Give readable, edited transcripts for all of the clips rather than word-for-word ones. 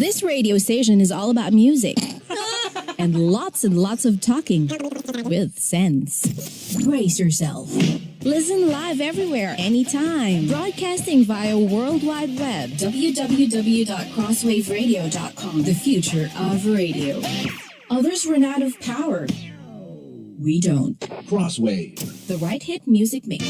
This radio station is all about music. And lots of talking with sense. Brace yourself. Listen live everywhere, anytime. Broadcasting via World Wide Web. www.crosswaveradio.com. The future of radio. Others run out of power. We don't. Crosswave. The right hit music mix.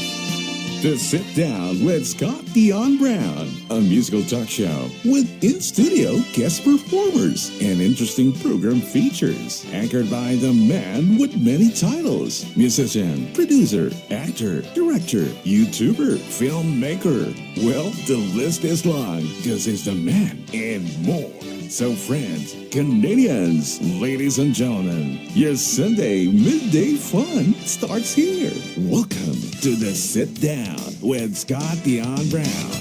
To Sit Down with Scott Dion Brown, a musical talk show with in-studio guest performers and interesting program features, anchored by the man with many titles: musician, producer, actor, director, YouTuber, filmmaker. Well, the list is long because he's the man and more. So friends, Canadians, ladies and gentlemen, your Sunday midday fun starts here. Welcome to the Sit Down with Scott Dion Brown.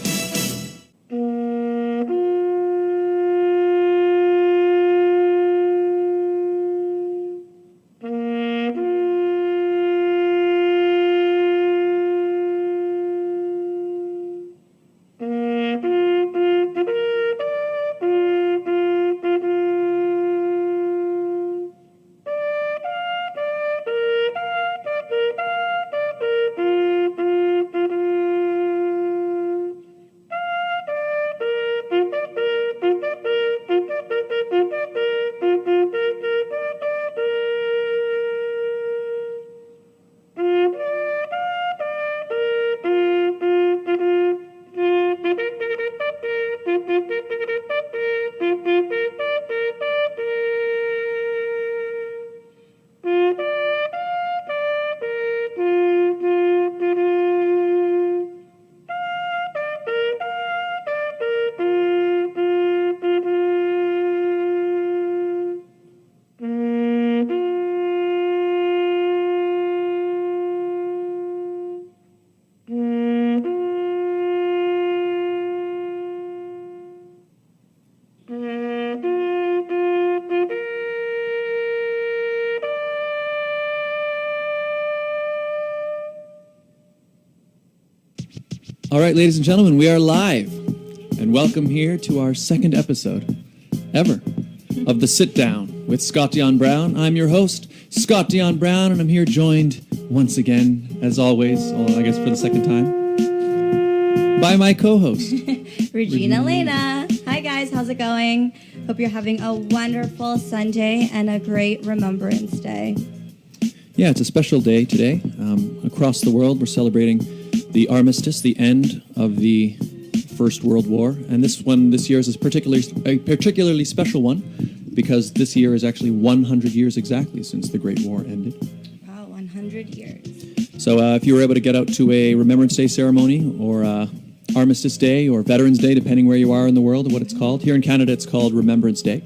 All right, ladies and gentlemen, we are live, and welcome here to our second episode ever of The Sit Down with Scott Dion Brown. I'm your host, Scott Dion Brown, and I'm here joined once again, as always, I guess for the second time, by my co-host, Regine Alaina. Hi guys, how's it going? Hope you're having a wonderful Sunday and a great Remembrance Day. Yeah, it's a special day today. Across the world, we're celebrating the armistice, the end of the First World War, and this year is a particularly special one because this year is actually 100 years exactly since the Great War ended. Wow, 100 years. So if you were able to get out to a Remembrance Day ceremony or Armistice Day or Veterans Day, depending where you are in the world and what it's called. Here in Canada, it's called Remembrance Day.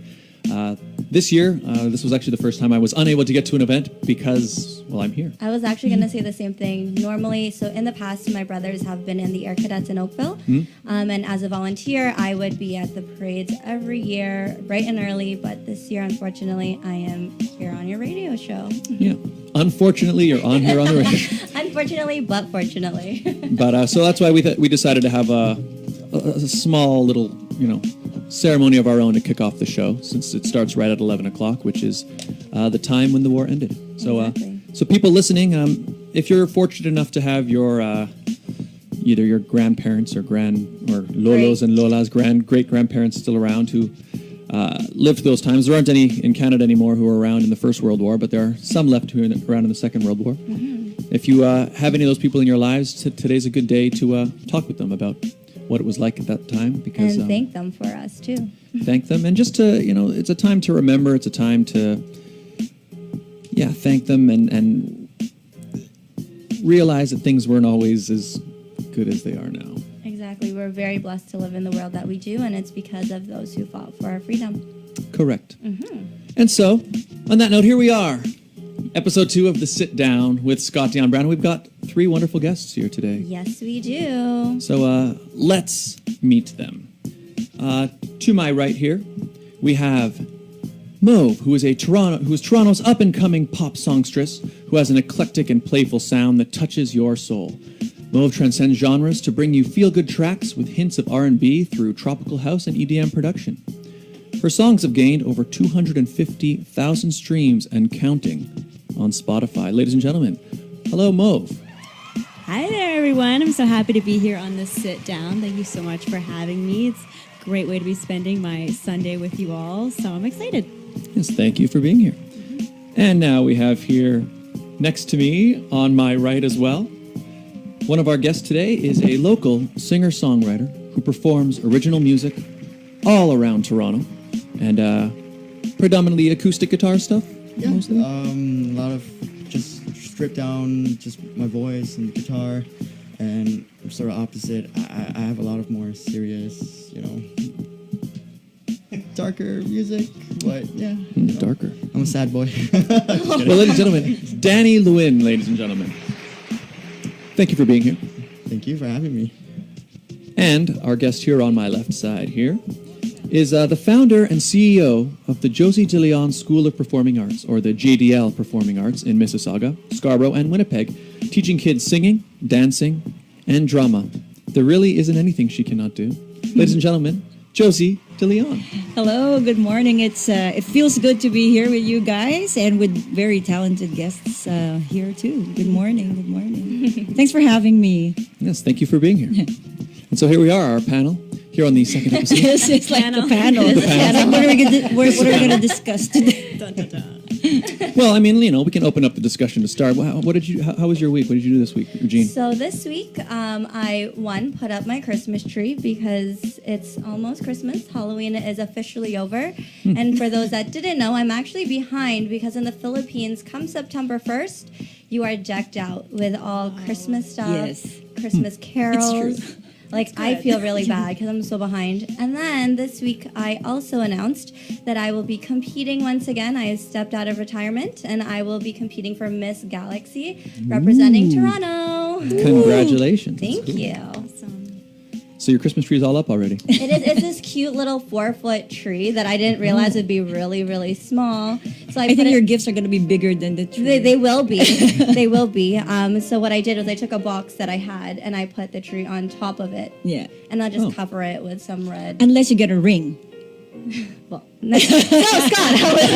This year, this was actually the first time I was unable to get to an event because, well, I'm here. I was actually going to say the same thing. Normally, so in the past, my brothers have been in the Air Cadets in Oakville. And as a volunteer, I would be at the parades every year, bright and early. But this year, unfortunately, I am here on your radio show. Yeah. Unfortunately, you're on here on the radio. Unfortunately, but fortunately. But so that's why we decided to have a small little, ceremony of our own to kick off the show, since it starts right at 11 o'clock, which is the time when the war ended. So, exactly. So people listening, if you're fortunate enough to have your either your grandparents or lolos and lolas, great grandparents still around who lived those times. There aren't any in Canada anymore who were around in the First World War, but there are some left who are around in the Second World War. Mm-hmm. If you have any of those people in your lives, today's a good day to talk with them about what it was like at that time, because and thank them for us too. Thank them, and just to it's a time to remember. It's a time to thank them and realize that things weren't always as good as they are now. Exactly, we're very blessed to live in the world that we do, and it's because of those who fought for our freedom. Correct. Mm-hmm. And so, on that note, here we are, episode 2 of the Sit Down with Scott Dion Brown. We've got 3 wonderful guests here today. Yes, we do. So let's meet them. To my right here, we have Mauve, who is Toronto's up-and-coming pop songstress, who has an eclectic and playful sound that touches your soul. Mauve transcends genres to bring you feel-good tracks with hints of R&B through tropical house and EDM production. Her songs have gained over 250,000 streams and counting on Spotify. Ladies and gentlemen, hello, Mauve. Hi there, everyone. I'm so happy to be here on this sit down. Thank you so much for having me. It's a great way to be spending my Sunday with you all, so I'm excited. Yes, thank you for being here. And now we have here next to me, on my right as well, one of our guests today is a local singer-songwriter who performs original music all around Toronto, and predominantly acoustic guitar stuff. Yeah, mostly? a lot of just stripped down, just my voice and guitar, and I'm sort of opposite. I have a lot of more serious, darker music, but yeah. Darker. I'm a sad boy. Well, ladies and gentlemen, Danny Lewin, ladies and gentlemen. Thank you for being here. Thank you for having me. And our guest here on my left side here is the founder and CEO of the Josie de Leon School of Performing Arts, or the JDL Performing Arts in Mississauga, Scarborough, and Winnipeg, teaching kids singing, dancing, and drama. There really isn't anything she cannot do. Ladies and gentlemen, Josie de Leon. Hello, good morning. It feels good to be here with you guys and with very talented guests here too. Good morning, good morning. Thanks for having me. Yes, thank you for being here. And so here we are, our panel, here on the second episode. It's like the panel. What are we going to discuss today? Well, I mean, we can open up the discussion to start. How was your week? What did you do this week, Regine? So this week, I put up my Christmas tree because it's almost Christmas. Halloween is officially over. And for those that didn't know, I'm actually behind because in the Philippines, come September 1st, you are decked out with all Christmas stuff, Yes. Christmas carols. It's true. I feel really bad because I'm so behind. And then this week, I also announced that I will be competing once again. I have stepped out of retirement, and I will be competing for Miss Galaxy, representing Toronto. Congratulations. Thank That's cool. you. So your Christmas tree is all up already? It is. It's this cute little 4-foot tree that I didn't realize would be really, really small. So I think your gifts are going to be bigger than the tree. They will be. They will be. So what I did was I took a box that I had and I put the tree on top of it. Yeah. And I'll just cover it with some red. Unless you get a ring. Well, no, Scott, how was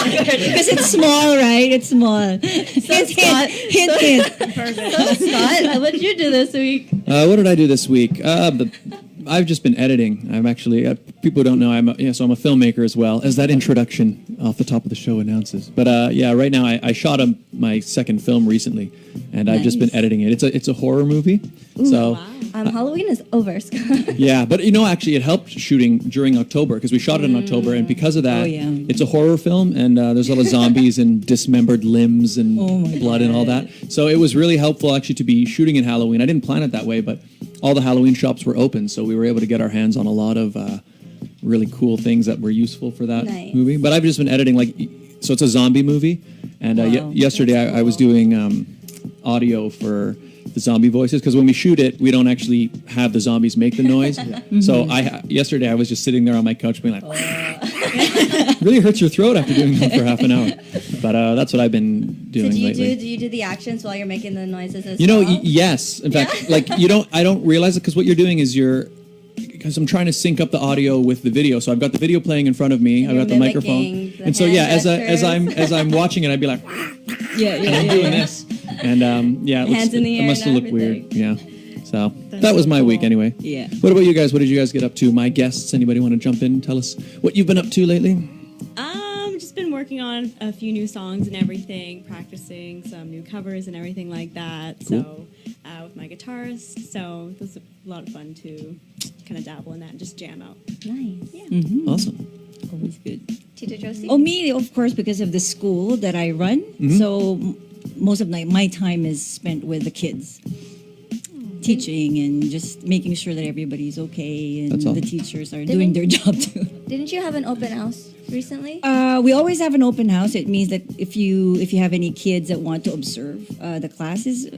Because it's small, right? It's small. Hint. So, Scott, what did you do this week? What did I do this week? I've just been editing. I'm actually, people don't know, I'm a filmmaker as well, as that introduction off the top of the show announces. But right now I shot my second film recently, and I've just been editing it. It's a horror movie. Ooh, so wow. Halloween is over, Scott. Yeah, but actually it helped shooting during October because we shot it in October, and because of that, it's a horror film, and there's a lot of zombies and dismembered limbs and blood and all that. So it was really helpful actually to be shooting in Halloween. I didn't plan it that way, but all the Halloween shops were open, so we were able to get our hands on a lot of really cool things that were useful for that movie. But I've just been editing, so it's a zombie movie, and yesterday I was doing audio for the zombie voices, because when we shoot it, we don't actually have the zombies make the noise. So yesterday I was just sitting there on my couch being like, really hurts your throat after doing that for half an hour. But that's what I've been doing lately. Do you do the actions while you're making the noises as well? well? Yes. In fact, I don't realize it, because what you're doing is because I'm trying to sync up the audio with the video. So I've got the video playing in front of me. I've got the microphone. And so as I'm watching it, I'd be like, I'm doing this. And it must have looked weird. Yeah. So that was my week anyway. Yeah. What about you guys? What did you guys get up to? My guests, anybody want to jump in? Tell us what you've been up to lately. Just been working on a few new songs and everything, practicing some new covers and everything like that. Cool. So with my guitarist. So it was a lot of fun to kind of dabble in that and just jam out. Nice. Yeah. Awesome. Always good. Tita Josie? Oh, me, of course, because of the school that I run. So most of my time is spent with the kids. Teaching and just making sure that everybody's okay and the teachers are doing their job too. Didn't you have an open house recently? We always have an open house. It means that if you have any kids that want to observe the classes,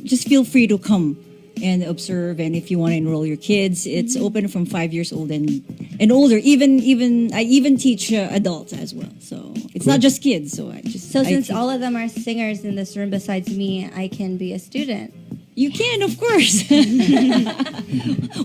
just feel free to come and observe. And if you want to enroll your kids, it's open from 5 years old and older. I even teach adults as well. So it's not just kids. So since all of them are singers in this room besides me, I can be a student. You can, of course.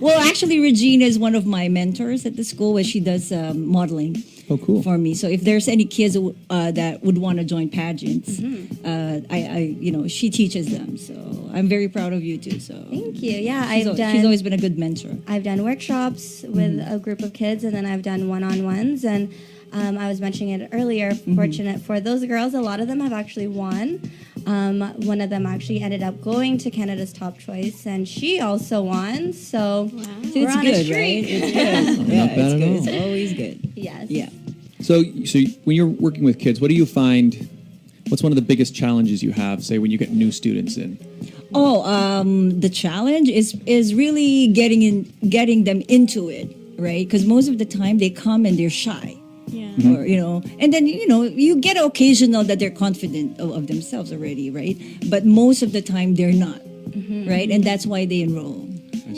Well, actually, Regine is one of my mentors at the school where she does modeling. Oh, cool. For me. So if there's any kids that would want to join pageants, she teaches them. So I'm very proud of you too. So Thank you. Yeah, she's always been a good mentor. I've done workshops with a group of kids, and then I've done one-on-ones. And I was mentioning it earlier. Fortunate for those girls, a lot of them have actually won. One of them actually ended up going to Canada's Top Choice, and she also won. So So we're it's on good, a right? streak. It's good. Yeah, Not bad it's at good. all. It's always good. Yes. Yeah. So when you're working with kids, what do you find? What's one of the biggest challenges you have, say, when you get new students in? The challenge is really getting them into it, right? Because most of the time they come and they're shy. Yeah. Or and then you get occasional that they're confident of themselves already, right? But most of the time they're not, right? And that's why they enroll.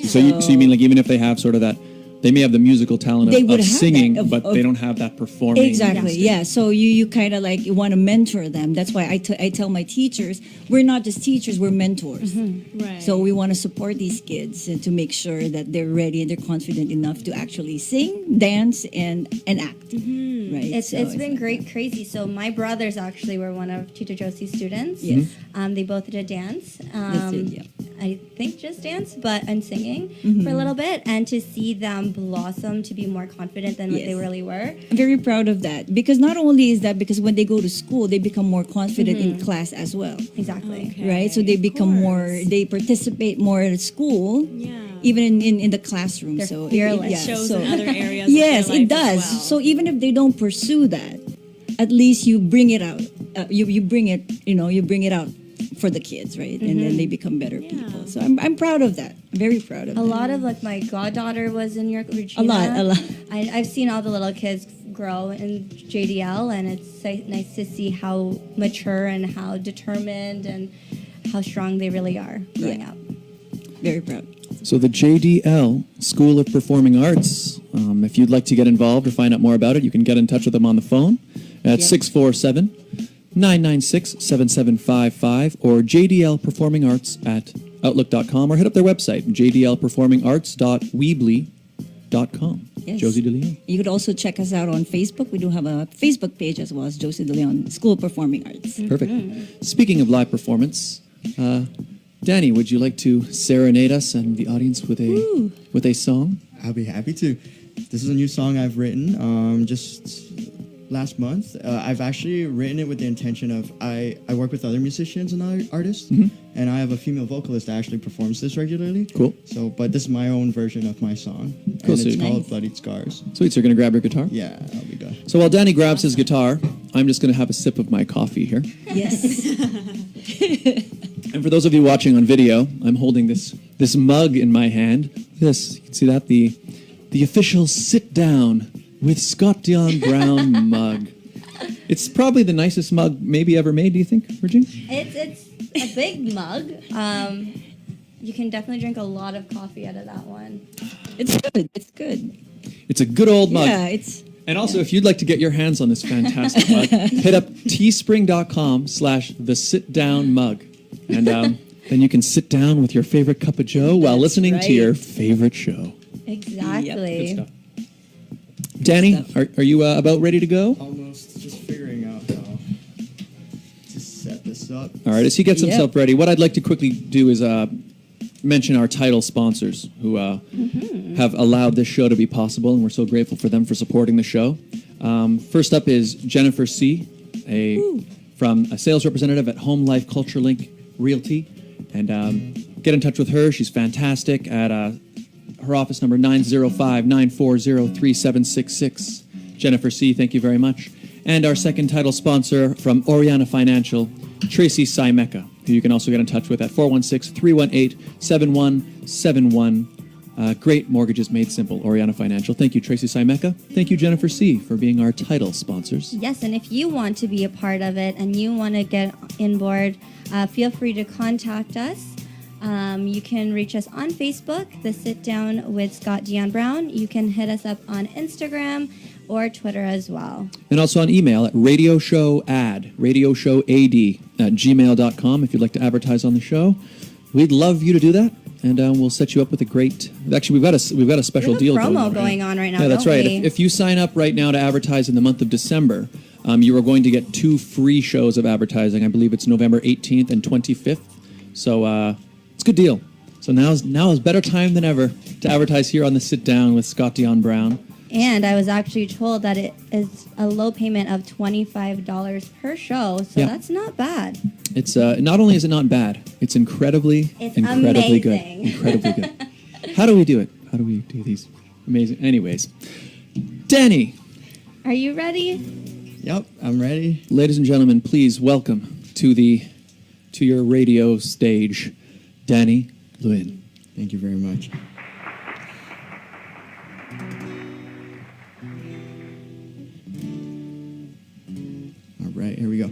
So you mean like even if they have sort of that, they may have the musical talent They would of have singing, that, but they don't have that performing. Exactly. Yeah. So you kind of like you want to mentor them. That's why I tell my teachers, we're not just teachers, we're mentors. Right. So we want to support these kids and to make sure that they're ready and they're confident enough to actually sing, dance, and act. Right. It's So been like great, crazy. So my brothers actually were one of Tito Josie's students. Yes. They both did dance. That's it, yeah. I think just dance, and singing for a little bit, and to see them blossom to be more confident than what they Yes. really were. I'm very proud of that because not only is that because when they go to school they become more confident in class as well. Exactly. Okay. Right. So they Of become more. course. They participate more at school. Yeah. Even in the classroom. They're so fearless. It shows so- in other areas. of Yes, their life it does. as well. So even if they don't pursue that, at least you bring it out. You bring it. You bring it out for the kids, right? And then they become better people. So I'm proud of that. I'm very proud of A that. lot of like my goddaughter was in New York, Regina. A lot. I've seen all the little kids grow in JDL, and it's nice to see how mature and how determined and how strong they really are growing up. Very proud. So the JDL School of Performing Arts, if you'd like to get involved or find out more about it, you can get in touch with them on the phone at 647-996-7755 or jdlperformingarts@outlook.com or hit up their website, jdlperformingarts.weebly.com. Yes. Josie DeLeon. You could also check us out on Facebook. We do have a Facebook page as well as Josie De Leon School of Performing Arts. Perfect. Speaking of live performance, Danny, would you like to serenade us and the audience with a song? I'll be happy to. This is a new song I've written just last month. I've actually written it with the intention of I work with other musicians and other artists, and I have a female vocalist that actually performs this regularly. Cool. So, but this is my own version of my song, Cool, and so it's you- called Bloodied Scars. Sweet, so you're going to grab your guitar? Yeah, I'll be good. So while Danny grabs his guitar, I'm just going to have a sip of my coffee here. Yes. And for those of you watching on video, I'm holding this mug in my hand. This, you can see that, the official sit down with Scott Dion Brown mug. It's probably the nicest mug maybe ever made, do you think, Regine? It's a big mug. You can definitely drink a lot of coffee out of that one. It's good. It's good. It's a good old mug. Yeah, it's And also, if you'd like to get your hands on this fantastic mug, hit up teespring.com/thesitdownmug. And then you can sit down with your favorite cup of joe while listening to right. your favorite show. Exactly. Good stuff. Danny, are you about ready to go? Almost just figuring out how to set this up. All right, as he gets Yep. himself ready, what I'd like to quickly do is mention our title sponsors who have allowed this show to be possible, and we're so grateful for them for supporting the show. First up is Jennifer C., from a sales representative at Home Life Culture Link Realty. And get in touch with her. She's fantastic at her office number 905-940-3766. Jennifer C., thank you very much. And our second title sponsor from Oriana Financial, Tracy Simeka, who you can also get in touch with at 416-318-7171. Great mortgages made simple, Oriana Financial. Thank you, Tracy Simeka. Thank you, Jennifer C., for being our title sponsors. Yes, and if you want to be a part of it and you want to get in board, feel free to contact us. You can reach us on Facebook, The Sit Down with Scott Dion Brown. You can hit us up on Instagram or Twitter as well. And also on email at radioshowad@gmail.com if you'd like to advertise on the show. we'd love you to do that, and we'll set you up with a great. Actually, we've got a special deal promo going going on right now. Yeah, that's don't right. we? If you sign up right now to advertise in the month of December, you are going to get 2 free shows of advertising. I believe it's November 18th and 25th. So it's a good deal. So now is better time than ever to advertise here on the Sit Down with Scott Dion Brown. And I was actually told that it is a low payment of $25 per show, so Yeah. that's not bad. It's not only is it not bad, it's incredibly amazing. good. Incredibly good. How do we do it? How do we do these amazing? Anyways, Danny, Are you ready? Yep, I'm ready. ladies and gentlemen, please welcome to your radio stage, Danny Lewin. Thank you very much. All right, here we go.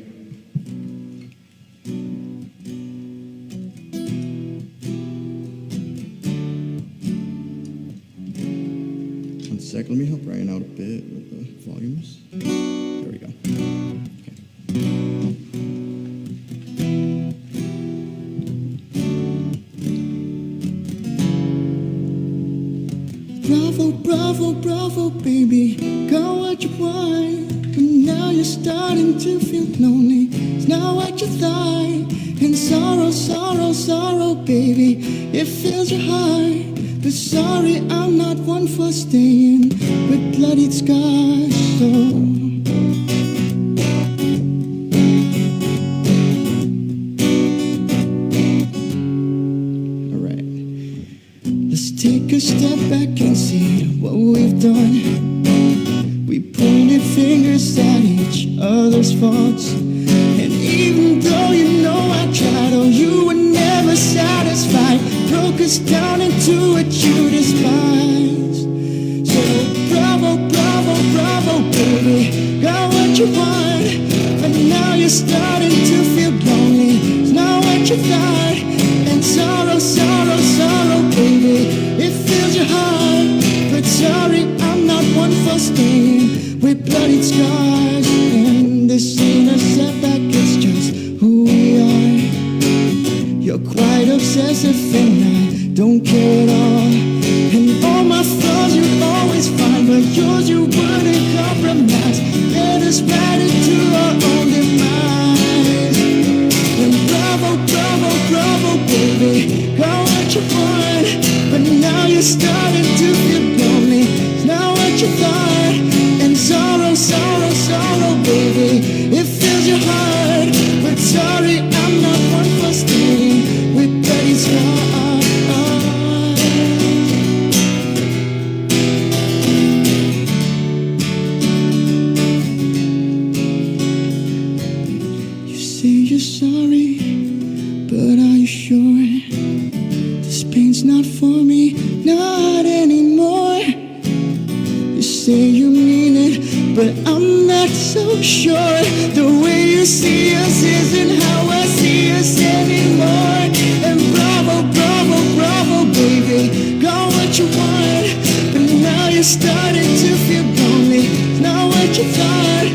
One sec, let me help Ryan out a bit with the volumes. There we go. Okay. Bravo, bravo, bravo, baby, got what you want, but now you're starting to feel lonely. It's not what you thought, and sorrow, sorrow, sorrow, baby, it fills your heart. But sorry, I'm not one for staying with bloodied scars. So take a step back and see what we've done. We pointed fingers at each other's faults, and even though you know I tried, oh, you were never satisfied. Broke us down into what you despised. So bravo, bravo, bravo, baby, got what you want, but now you're starting to feel lonely. It's not what you thought, and sorrow, sorrow, sorrow, baby, it fills your heart. But sorry, I'm not one for staying with bloodied scars. And this ain't a setback, it's just who we are. You're quite obsessive and I don't care at all. And all my flaws you'd always find, but yours you wouldn't compromise. Let us ride into our own demise. And bravo, bravo, bravo, baby, got what you want, but now you're starting to feel lonely. It's not what you thought, and sorrow, sorrow, sorrow, baby, it fills your heart. But sorry, I'm not one for staying with bloody scars. You say you're sorry, but are you sure? This pain's not for me, not anymore. You say you mean it, but I'm not so sure. The way you see us isn't how I see us anymore. And bravo, bravo, bravo, baby, got what you want, but now you're starting to feel lonely. It's not what you thought,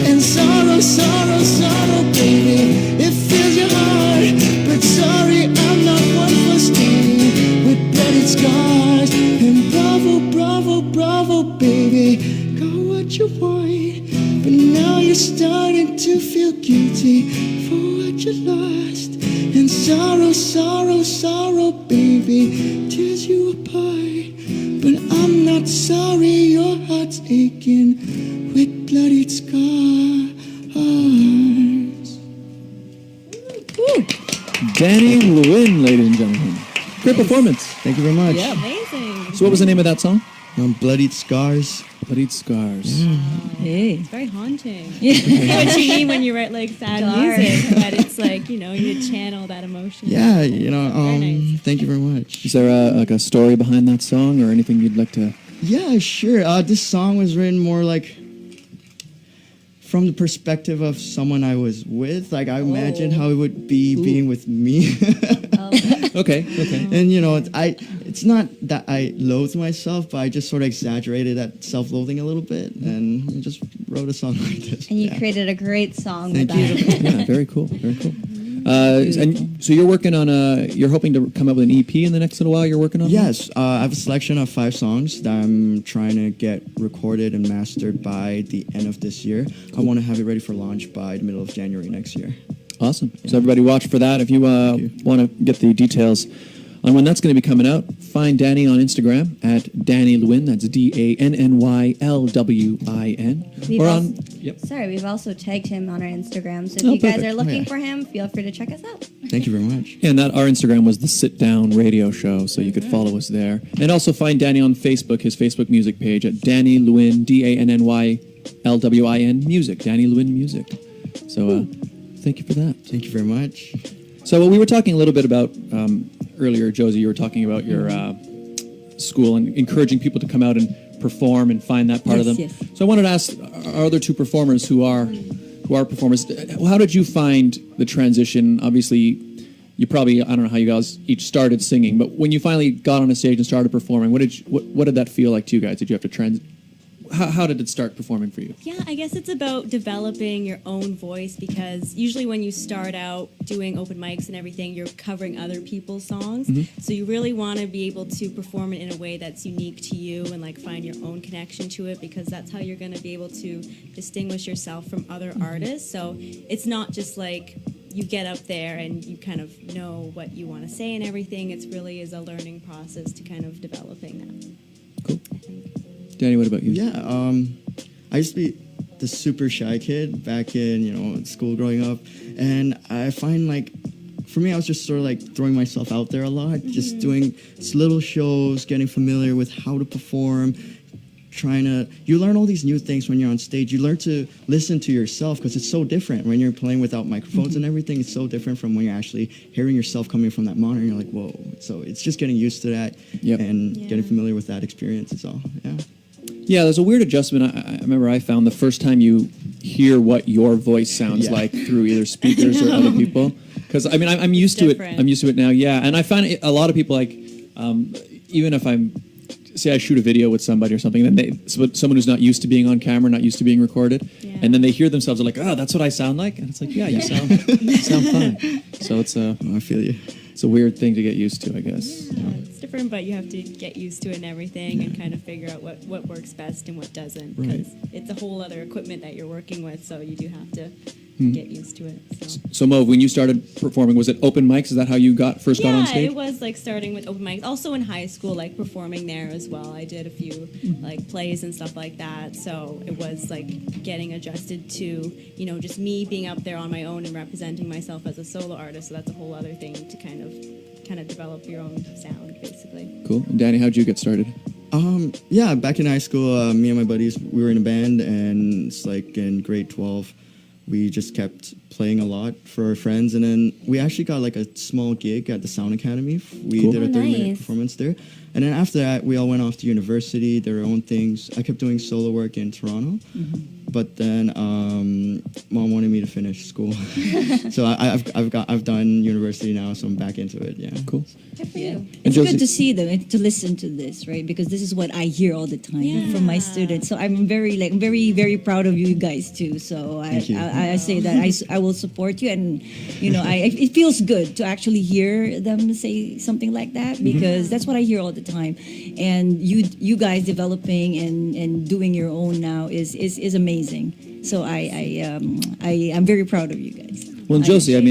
and sorrow, sorrow, sorrow, baby, it fills your heart. But sorry, I'm not one for staying with bloodied scars. And bravo, bravo, bravo, baby, got what you want, but now you're starting to feel guilty for what you lost. And sorrow, sorrow, sorrow, baby, tears you apart. But I'm not sorry, your heart's aching with bloodied scars. Danny Lewin, ladies and gentlemen. Great performance. Thank you very much. Yeah. Amazing. So what was the name of that song? Bloodied Scars. Bloodied Scars. Hey. It's very haunting. What you mean when you write like sad music, but it's like, you channel that emotion. Yeah, Very nice. thank you very much. Is there a story behind that song or anything you'd like to... Yeah, sure. This song was written more like from the perspective of someone I was with. Like, I imagined how it would be being with me. Okay. And, it's not that I loathe myself, but I just sort of exaggerated that self-loathing a little bit and just wrote a song like this. And you Yeah. created a great song Thank with you. that. Yeah, very cool. Very cool. And so you're working on you're hoping to come up with an EP in the next little while. You're working on. Yes, I have a selection of 5 songs that I'm trying to get recorded and mastered by the end of this year. I want to have it ready for launch by the middle of January next year. Awesome. So everybody watch for that. If you want to get the details on when that's going to be coming out, find Danny on Instagram at Danny Lwin. That's DANNYLWIN. Or on. Yep. Sorry, we've also tagged him on our Instagram. So if you guys perfect. are looking for him, feel free to check us out. Thank you very much. Yeah, and our Instagram was the Sit Down Radio Show, so you could follow us there. And also find Danny on Facebook, his Facebook music page at Danny Lwin, DANNYLWIN Music, Danny Lwin Music. So thank you for that. Thank you very much. So we were talking a little bit about, earlier, Josie, you were talking about your school and encouraging people to come out and perform and find that part of them. Yes. So I wanted to ask our other 2 performers who are performers, how did you find the transition? Obviously, you probably, I don't know how you guys each started singing, but when you finally got on a stage and started performing, what did that feel like to you guys? Did you have to how did it start performing for you? Yeah, I guess it's about developing your own voice, because usually when you start out doing open mics and everything, you're covering other people's songs. So you really want to be able to perform it in a way that's unique to you and like find your own connection to it, because that's how you're going to be able to distinguish yourself from other artists. So it's not just like you get up there and you kind of know what you want to say and everything. It's really is a learning process to kind of developing that. Cool. Danny, what about you? Yeah, I used to be the super shy kid back in, school growing up. And I find like, for me, I was just sort of like throwing myself out there a lot, just doing little shows, getting familiar with how to perform, you learn all these new things when you're on stage. You learn to listen to yourself, because it's so different when you're playing without microphones and everything. It's so different from when you're actually hearing yourself coming from that monitor. And you're like, whoa. So it's just getting used to that and getting familiar with that experience is all. Yeah. Yeah, there's a weird adjustment. I remember I found the first time you hear what your voice sounds like through either speakers or other people. Because I'm used to it. I'm used to it now. Yeah, and I find a lot of people like, even if say I shoot a video with somebody or something, then someone who's not used to being on camera, not used to being recorded, and then they hear themselves, they're like, oh, that's what I sound like, and it's like, yeah, you sound fine. So it's I feel you. It's a weird thing to get used to, I guess. Yeah, it's different, but you have to get used to it and everything and kind of figure out what works best and what doesn't, because it's a whole other equipment that you're working with, so you do have to get used to it. So Mo, when you started performing, was it open mics? Is that how you first got on stage? Yeah, it was like starting with open mics. Also in high school, like performing there as well. I did a few like plays and stuff like that. So it was like getting adjusted to, just me being up there on my own and representing myself as a solo artist. So that's a whole other thing to kind of develop your own sound, basically. Cool. And Danny, how'd you get started? Yeah, back in high school, me and my buddies, we were in a band, and it's like in grade 12, we just kept playing a lot for our friends, and then we actually got like a small gig at the Sound Academy. We did a 30-minute performance there, and then after that, we all went off to university, did our own things. I kept doing solo work in Toronto, but then Mom wanted me to finish school, so I've done university now, so I'm back into it. Yeah, cool. It's good to see them and to listen to this, right? Because this is what I hear all the time from my students. So I'm very, very proud of you guys too. So I say that I will support you, and it feels good to actually hear them say something like that, because that's what I hear all the time. And you guys developing and doing your own now is amazing. So I'm very proud of you guys. Well, Josie, I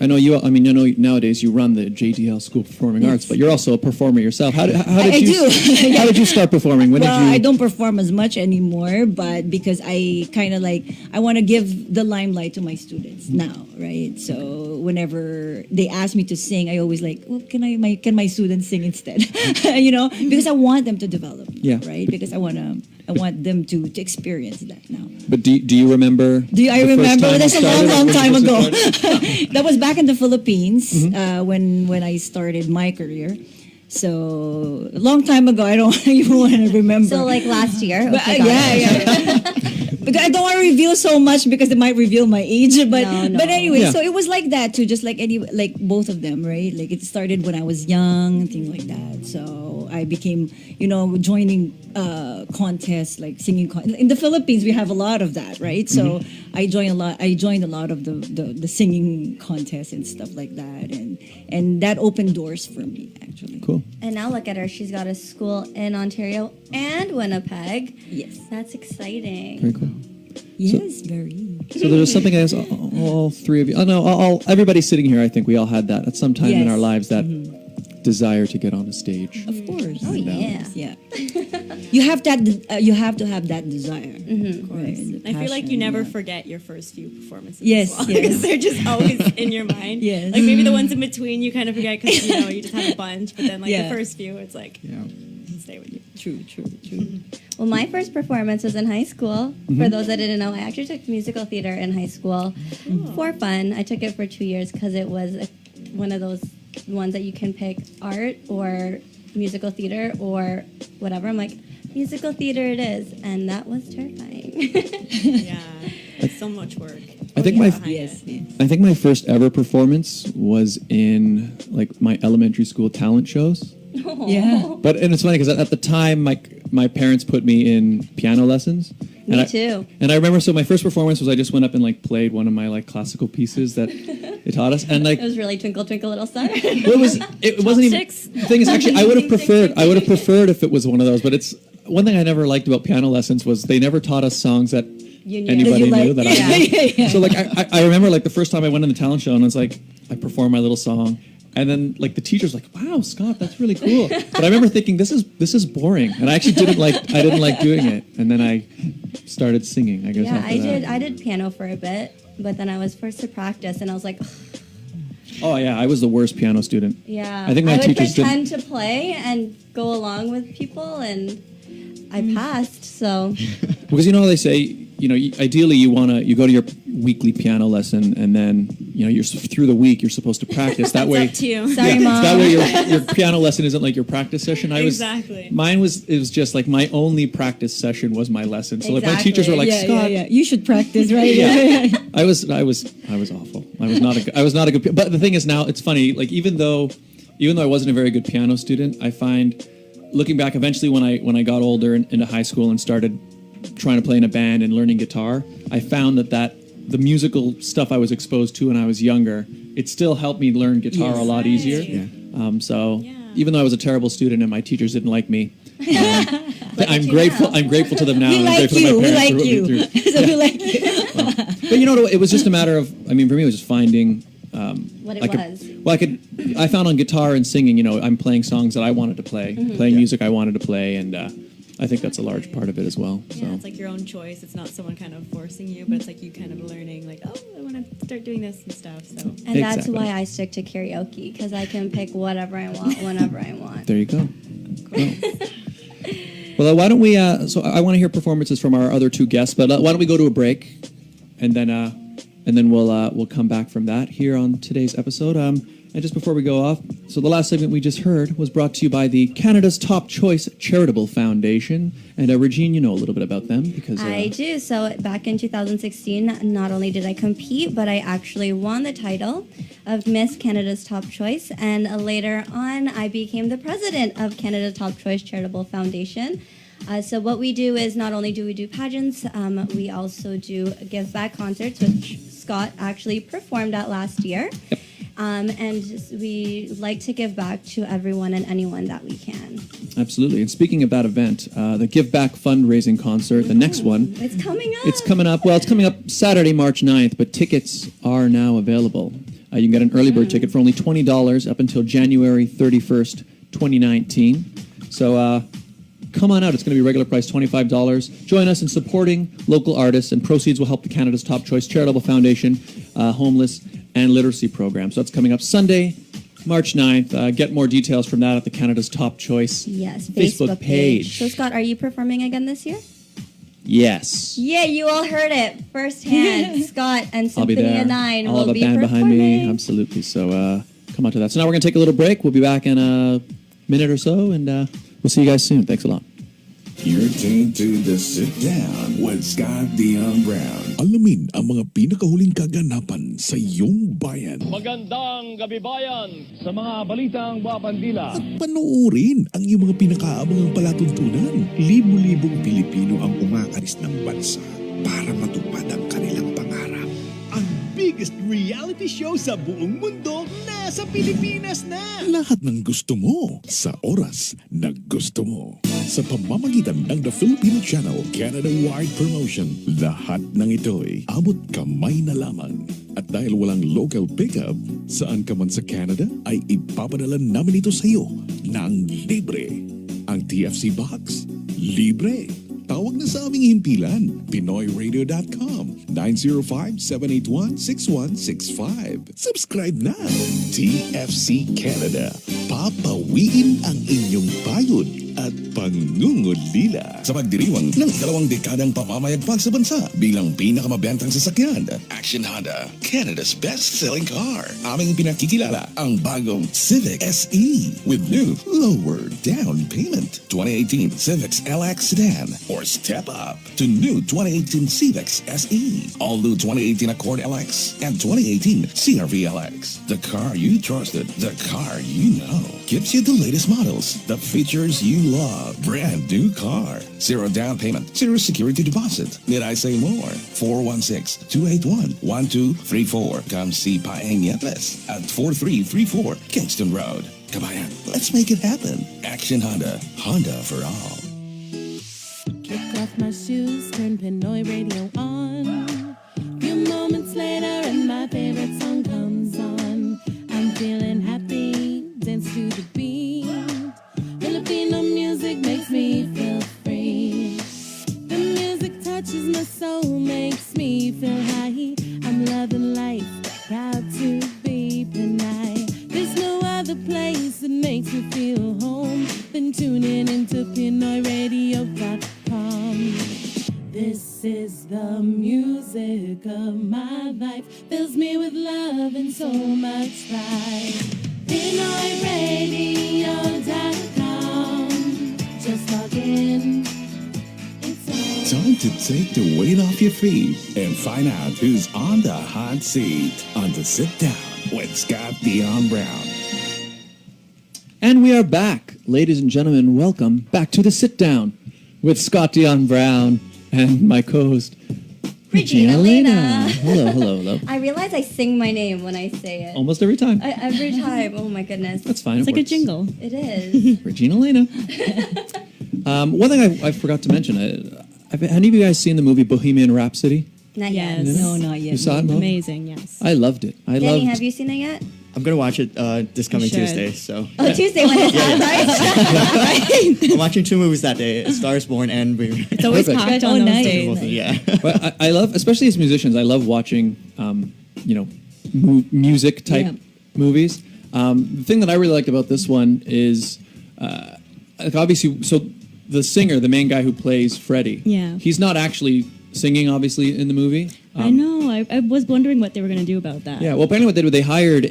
know nowadays you run the JDL School of Performing Arts, but you're also a performer yourself. How did you start performing? I don't perform as much anymore, but because I kind of I want to give the limelight to my students now, right? So whenever they ask me to sing, I always can my students sing instead? Because I want them to develop, right? Because I want them to experience that now. But do you remember? I remember? That's a long time ago. That was back in the Philippines when I started my career. So a long time ago, I don't even want to remember. So like last year? But, Because I don't want to reveal so much because it might reveal my age. But anyway, so it was like that too, just like both of them, right? Like it started when I was young, things like that. So I became, joining contests like singing. In the Philippines, we have a lot of that, right? So I joined a lot of the singing contests and stuff like that, and that opened doors for me actually. Cool. And now look at her. She's got a school in Ontario and Winnipeg. Yes. That's exciting. Very cool. Yes, very. So there's something as all three of you. Oh no, everybody sitting here. I think we all had that at some time in Yes. our lives. That desire to get on a stage. Of course. Oh, yeah. Yeah. You have that. You have to have that desire. Of course. Right, I feel like you passion, never yeah. forget your first few performances. Yes, as well, yes. because they're just always in your mind. Yes. Like maybe the ones in between you kind of forget because you just have a bunch, but then like Yeah. the first few, it's like Yeah. stay with you. True. Well, my first performance was in high school. For those that didn't know, I actually took musical theater in high school for fun. I took it for 2 years because it was one of those ones that you can pick art or musical theater or whatever. I'm like, musical theater it is. And that was terrifying. Yeah, it's so much work. I think my behind Yes. it. I think my first ever performance was in like my elementary school talent shows. Yeah. But and it's funny because at the time my parents put me in piano lessons. Me too. And I remember, so my first performance was I just went up and like played one of my like classical pieces that they taught us, and like It was really Twinkle Twinkle Little Star. it wasn't even. Chopsticks. The thing is, actually, I would have preferred if it was one of those. But it's one thing I never liked about piano lessons was they never taught us songs that You knew. anybody That you knew like. that I knew. Yeah. So like I remember like the first time I went in the talent show and I was like I performed my little song. And then, like the teacher's like, "Wow, Scott, that's really cool." But I remember thinking, "This is boring," and I actually didn't like doing it. And then I started singing. I guess. Yeah, after that. I did piano for a bit, but then I was forced to practice, and I was like, Oh yeah, I was the worst piano student. yeah. I think my would teachers didn't. pretend to play and go along with people, and I passed. So Because they say, ideally you go to your weekly piano lesson, and then you're through the week you're supposed to practice. That way, Up to you. sorry, Mom. that way your piano lesson isn't like your practice session. Exactly. Mine was just like my only practice session was my lesson. So like my Exactly. teachers were like, Yeah, Scott, yeah. You should practice, right? Yeah. I was awful. I was not a good. But the thing is, now it's funny. Like even though I wasn't a very good piano student, I find looking back, eventually when I got older and into high school and started trying to play in a band and learning guitar, I found that the musical stuff I was exposed to when I was younger, it still helped me learn guitar a lot easier. Yeah. So Yeah. even though I was a terrible student and my teachers didn't like me, I'm you grateful. now. I'm grateful to them now. We and I'm like grateful to you. my We parents like for putting me you. through. So we like you. But it was just a matter of. I mean, for me, it was just finding. what it I could, was. Well, I found on guitar and singing, I'm playing songs that I wanted to play, playing music I wanted to play, and I think that's a large part of it as well. So. Yeah, it's like your own choice. It's not someone kind of forcing you, but it's like you kind of learning, like, oh, I want to start doing this and stuff. So And that's Exactly. why I stick to karaoke, because I can pick whatever I want, whenever I want. There you go. Well, why don't we? So I want to hear performances from our other two guests, but why don't we go to a break, and then we'll come back from that here on today's episode. And just before we go off, so the last segment we just heard was brought to you by the Canada's Top Choice Charitable Foundation. And Regine, you know a little bit about them because I do. So back in 2016, not only did I compete, but I actually won the title of Miss Canada's Top Choice. And later on, I became the president of Canada's Top Choice Charitable Foundation. So what we do is not only do we do pageants, we also do give back concerts, which Scott actually performed at last year. Yep. And we like to give back to everyone and anyone that we can. Absolutely. And speaking of that event, the Give Back fundraising concert, the next one, It's coming up. it's coming up. Well, it's coming up Saturday, March 9th, but tickets are now available. You can get an early bird ticket for only $20 up until January 31st, 2019. So come on out. It's going to be regular price, $25. Join us in supporting local artists, and proceeds will help the Canada's Top Choice Charitable Foundation, homeless and literacy program. So that's coming up Sunday, March 9th. Get more details from that at the Canada's Top Choice Facebook page. So, Scott, are you performing again this year? Yes. Yeah, you all heard it firsthand. Scott and I'll be Symphony there. of Nine I'll will have a be band performing. behind me. Absolutely. So come on to that. So now we're going to take a little break. We'll be back in a minute or so, and we'll see you guys soon. Thanks a lot. You're tuned to The Sit Down with Scott Dion Brown. Alamin ang mga pinakahuling kaganapan sa iyong bayan. Magandang gabi bayan sa mga balitang babandila. At panoorin ang iyong mga pinakaabangang palatuntunan. Libo-libong Pilipino ang umakaris ng bansa para matupad ang kanilang pangarap. Ang biggest reality show sa buong mundo nasa Pilipinas na! Lahat ng gusto mo sa oras na gusto mo. Sa pamamagitan ng The Filipino Channel Canada-wide promotion, lahat ng ito'y abot kamay na lamang. At dahil walang local pickup, saan ka man sa Canada ay ipapadala namin ito sa iyo ng libre. Ang TFC box, libre. Tawag na sa aming himpilan, PinoyRadio.com, 905-781-6165. Subscribe na! TFC Canada, papawiin ang inyong pagod at pangungulila. Sa pagdiriwang ng 2 dekadang pamamayagpag sa bansa bilang pinakamabentang sasakyan, Action Honda, Canada's best-selling car. Aming pinakikilala ang bagong Civic SE with new lower down payment. 2018 Civics LX Sedan or step up to new 2018 Civics SE, all new 2018 Accord LX and 2018 CRV LX. The car you trusted, the car you know. Gives you the latest models, the features you love. Brand new car. Zero down payment, zero security deposit. Need I say more? 416-281-1234. Come see Paeng Yepes at 4334 Kingston Road. Kabayan, let's make it happen. Action Honda, Honda for all. Kick off my shoes, turn Pinoy radio on. Few moments later and my favorite song comes on. I'm feeling happy, dance to the beat. Filipino music makes me feel free. The music touches my soul, makes me feel high. I'm loving life, proud to be Pinay. There's no other place that makes me feel home than tuning into PinoyRadio.com. This is the music of my life, fills me with love and so much pride. PinoyRadio.com, just log in. Time to take the weight off your feet and find out who's on the hot seat on The Sit Down with Scott Dion Brown. And we are back. Ladies and gentlemen, welcome back to The Sit Down with Scott Dion Brown and my co-host, Regine Alaina. Hello. I realize I sing my name when I say it. Almost every time. Every time. Oh my goodness. That's fine. It's like works. a jingle. It is. Regine Alaina. One thing I forgot to mention, have any of you guys seen the movie Bohemian Rhapsody? Not Yes. yet. No, not yet. You saw it, Mo? Amazing, yes. I loved it. Danny, have you seen it yet? I'm gonna watch it this coming should. Tuesday. So Oh, Tuesday when it's out, right? I'm watching 2 movies that day: A Star Is Born and Baby. It's always Perfect. packed Oh, on those nice. days. Yeah. But I love, especially as musicians, I love watching, music type Yeah. movies. The thing that I really liked about this one is, like obviously, so the singer, the main guy who plays Freddie, Yeah. he's not actually singing, obviously, in the movie. I know. I was wondering what they were going to do about that. Yeah, well, apparently what they did, they hired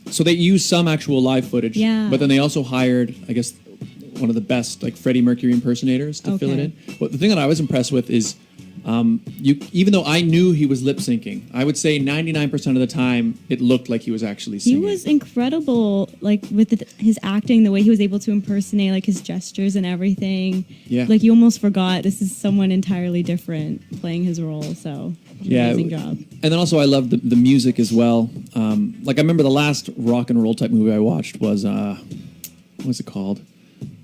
so they used some actual live footage, Yeah. but then they also hired, I guess, one of the best, like, Freddie Mercury impersonators to fill it Okay. in. But the thing that I was impressed with is, even though I knew he was lip syncing, I would say 99% of the time it looked like he was actually He singing. was incredible, like with his acting, the way he was able to impersonate like his gestures and everything. Yeah. Like you almost forgot this is someone entirely different playing his role. So amazing job. And then also I loved the music as well. Like I remember the last rock and roll type movie I watched was what's it called?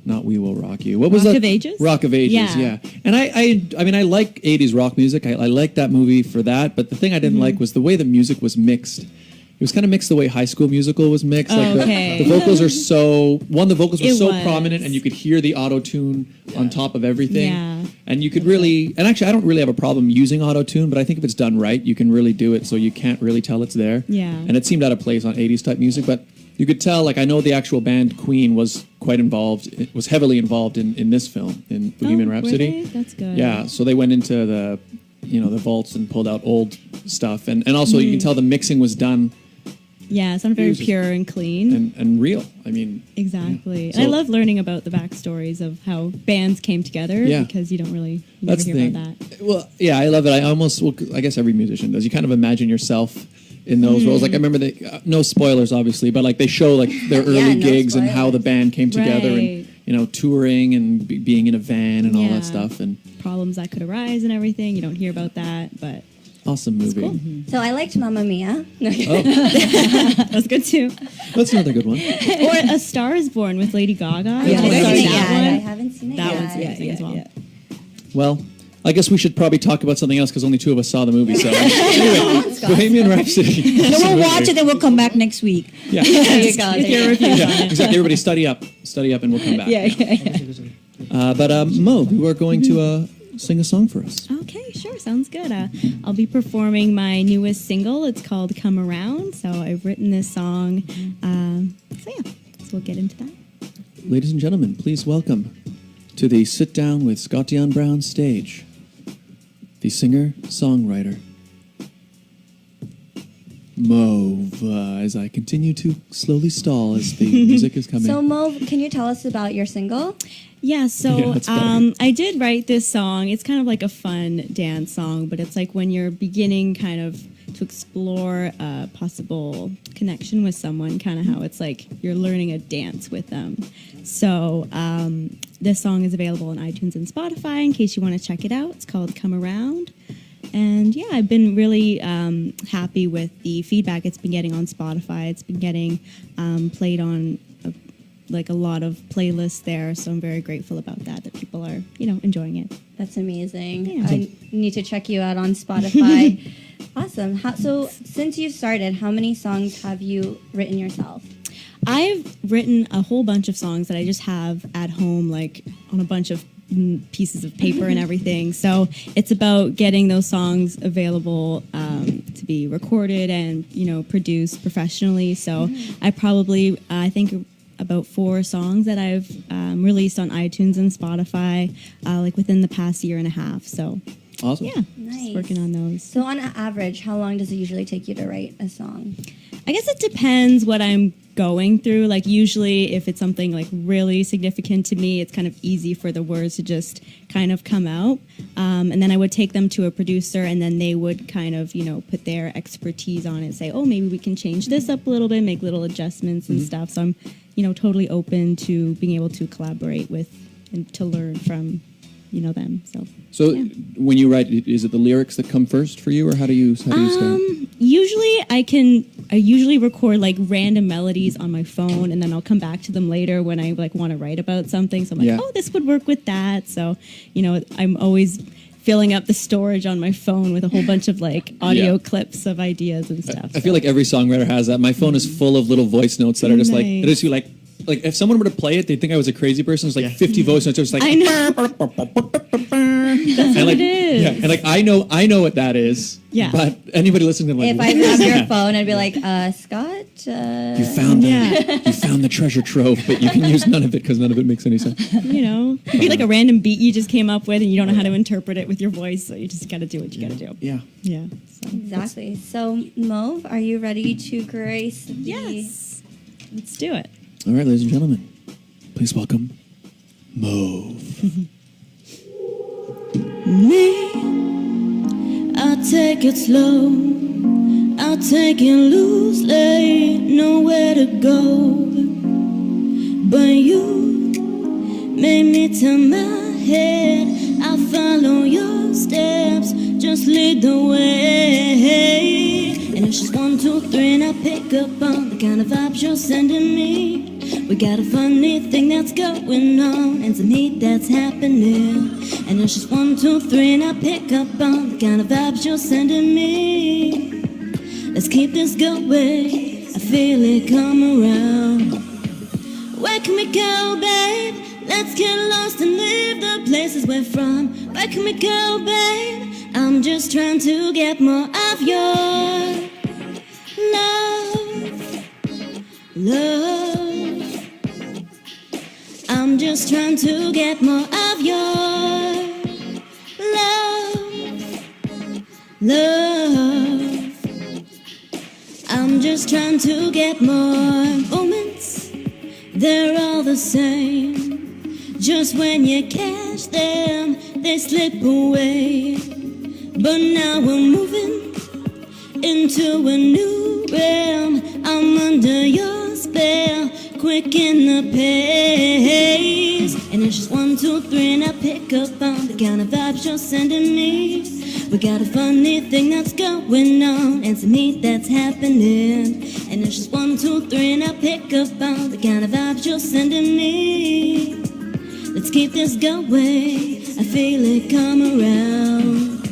Not We Will Rock You. What was Rock that? of Ages? Rock of Ages, Yeah. yeah. And I mean, I like 80s rock music. I like that movie for that. But the thing I didn't like was the way the music was mixed. It was kind of mixed the way High School Musical was mixed. Like Okay. the vocals are so, the vocals were It so was. prominent and you could hear the auto-tune on top of everything. Yeah. And you could really, and actually I don't really have a problem using auto-tune, but I think if it's done right, you can really do it so you can't really tell it's there. Yeah. And it seemed out of place on 80s type music, but you could tell, like, I know the actual band Queen was quite involved, it was heavily involved in this film, in Bohemian were Rhapsody. they? That's good. Yeah, so they went into the vaults and pulled out old stuff. And also you can tell the mixing was done Yeah, sound very Music. pure and clean. and real. I mean, Exactly. Yeah. And I So- love learning about the backstories of how bands came together Yeah. because you don't really you that's never the hear thing. about that. Well, yeah, I love it. I guess every musician does. You kind of imagine yourself in those roles. Like I remember no spoilers, obviously, but like they show like their early no gigs and how the spoilers. band came together Right. and touring and being in a van and all Yeah. that stuff. And Problems that could arise and everything. You don't hear about that, but awesome movie. So I liked Mamma Mia. that's good too. That's another good one. Or A Star Is Born with Lady Gaga. Yeah, Did you I guys haven't see seen it that yet. I one? haven't seen it That yet. one's amazing as well. Well, I guess we should probably talk about something else because only two of us saw the movie. So anyway, Bohemian Rhapsody. No, we'll watch it and we'll come back next week. Yeah. There you go. With your reviews on it. Exactly. Everybody study up, and we'll come back. But Mo, you are going to sing a song for us. Okay, sure. Sounds good. I'll be performing my newest single. It's called Come Around. So I've written this song. So we'll get into that. Ladies and gentlemen, please welcome to the Sit Down with Scott Dion Brown stage, the singer-songwriter, Mauve, as I continue to slowly stall as the music is coming. So Mo, can you tell us about your single? Yeah, so Yeah, that's better. I did write this song. It's kind of like a fun dance song, but it's like when you're beginning kind of to explore a possible connection with someone, kind of how it's like you're learning a dance with them. So this song is available on iTunes and Spotify in case you want to check it out. It's called Come Around. And yeah, I've been really happy with the feedback it's been getting on Spotify. It's been getting played on a lot of playlists there, so I'm very grateful about that people are enjoying it. That's amazing. Yeah. I need to check you out on Spotify. Awesome. So since you started, how many songs have you written yourself? I've written a whole bunch of songs that I just have at home, like on a bunch of pieces of paper and everything. So it's about getting those songs available to be recorded and produced professionally. So I think about 4 songs that I've released on iTunes and Spotify like within the past year and a half. So Awesome. yeah, Nice. just working on those. So on average, how long does it usually take you to write a song? I guess it depends what I'm going through. Like usually if it's something like really significant to me, it's kind of easy for the words to just kind of come out. And then I would take them to a producer and then they would kind of, put their expertise on it and say, oh, maybe we can change this up a little bit, make little adjustments and stuff. So I'm, totally open to being able to collaborate with and to learn from, them. So yeah. when you write, is it the lyrics that come first for you, or how do you start? Usually I usually record like random melodies on my phone and then I'll come back to them later when I like want to write about something. So I'm like, Yeah. oh, this would work with that. So, I'm always filling up the storage on my phone with a whole bunch of like audio Yeah. clips of ideas and stuff. I feel like every songwriter has that. My phone is full of little voice notes that are just like, Nice. it is you like if someone were to play it, they'd think I was a crazy person. It's like 50 voice notes. It's like, I know. That's what like, it is. yeah, and like I know what that is. Yeah. But anybody listening to them, like, If I have your phone, I'd be like, Scott. you found the treasure trove, but you can use none of it because none of it makes any sense. It'd be like a random beat you just came up with and you don't know how to interpret it with your voice. So you just got to do what you got to do. Yeah. Yeah. So. Exactly. So, Mauve, are you ready to grace the... Yes. Let's do it. All right, ladies and gentlemen, please welcome Mauve. I'll take it slow, I'll take it loosely, nowhere to go. But you made me turn my head, I'll follow your steps, just lead the way. And it's just 1, 2, 3, and I pick up on the kind of vibes you're sending me. We got a funny thing that's going on and some heat that's happening. And it's just 1, 2, 3, and I pick up on the kind of vibes you're sending me. Let's keep this going, I feel it come around. Where can we go, babe? Let's get lost and leave the places we're from. Where can we go, babe? I'm just trying to get more of your love. I'm just trying to get more of your love. I'm just trying to get more moments. They're all the same. Just when you catch them, they slip away. But now we're moving into a new realm. I'm under your spell, quick in the pace. And it's just 1, 2, 3, and I pick up on the kind of vibes you're sending me. We got a funny thing that's going on, and to me that's happening. And it's just 1, 2, 3, and I pick up on the kind of vibes you're sending me. Let's keep this going, I feel it come around.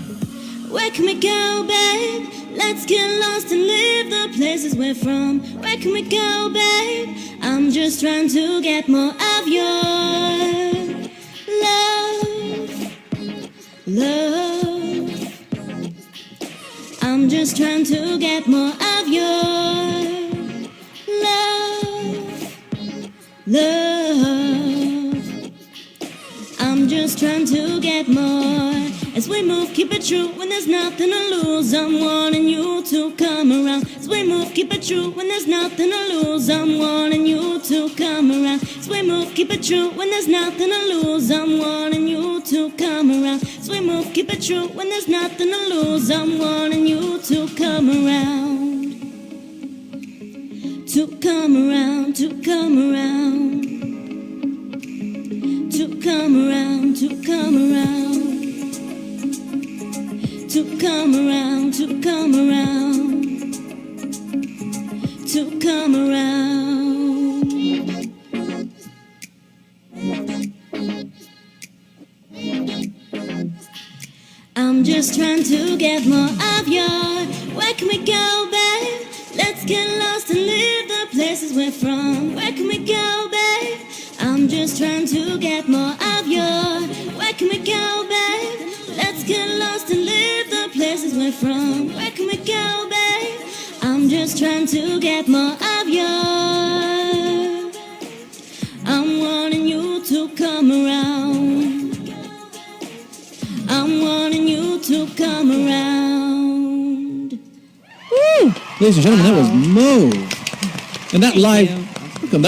Where can we go, babe? Let's get lost and live the places we're from. Where can we go, babe? I'm just trying to get more of your love, love. I'm just trying to get more of your love, love. I'm just trying to get more. As we move, keep it true when there's nothing to lose. I'm wanting you to come around. As we move, keep it true when there's nothing to lose. I'm wanting you to come around. As we move, keep it true when there's nothing to lose. I'm wanting you to come around. As we move, keep it true when there's nothing to lose. I'm wanting you to come around. To come around, to come around. To come around, to come around. To come around, to come around, to come around. I'm just trying to get more of your. Where can we go, babe? Let's get lost and live the places we're from. Where can we go, babe? I'm just trying to get more of your. Where can we go, babe? Let's get lost and live the places we're from. Where can we go, babe? I'm just trying to get more of your. I'm wanting you to come around. I'm wanting you to come around. Woo! Ladies and gentlemen, that was Mauve. And that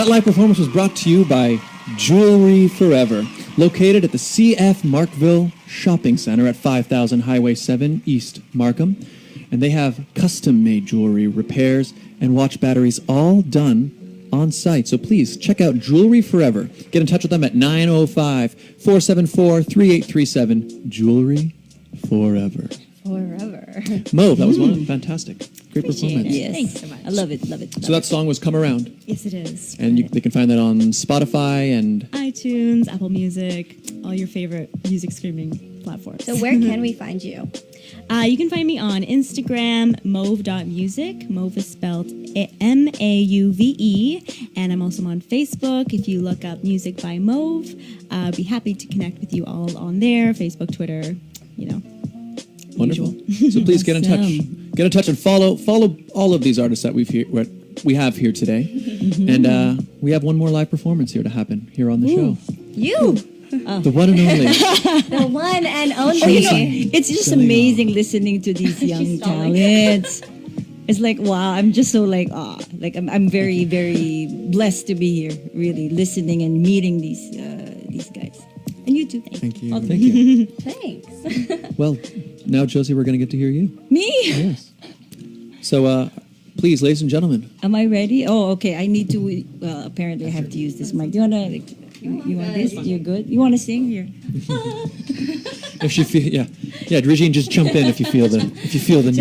live performance was brought to you by Jewelry Forever, located at the CF Markville Shopping Center at 5000 Highway 7 East Markham. And they have custom-made jewelry, repairs, and watch batteries all done on site. So please check out Jewelry Forever. Get in touch with them at 905-474-3837. Jewelry Forever. Forever. Mauve, that was one fantastic. Great performance. Yes. Thanks so much. I love it, love it. So that song was Come Around. Yes, it is. And they can find that on Spotify and iTunes, Apple Music, all your favorite music streaming platforms. So where can we find you? You can find me on Instagram, mauve.music. Mauve is spelled Mauve. And I'm also on Facebook. If you look up Music by Mauve, I'd be happy to connect with you all on there. Facebook, Twitter, you know. Wonderful. So please get in touch. Get in touch and follow all of these artists that we have here today. And we have one more live performance here to happen here on the show. You. The one and only. The one and only. It's just amazing listening to these young talents. It's like, wow, I'm just so like I'm very, very blessed to be here, really listening and meeting these guys. And you too. Thank you. Thank you. Thanks. Well, now, Josie, we're going to get to hear you. Me? Yes. So, please, ladies and gentlemen. Am I ready? Oh, okay. I need to. Well, apparently, I have to use this mic. Do you wanna? You want this? You're good. You want to sing here? If you feel, yeah, Regine, just jump in if you feel the need.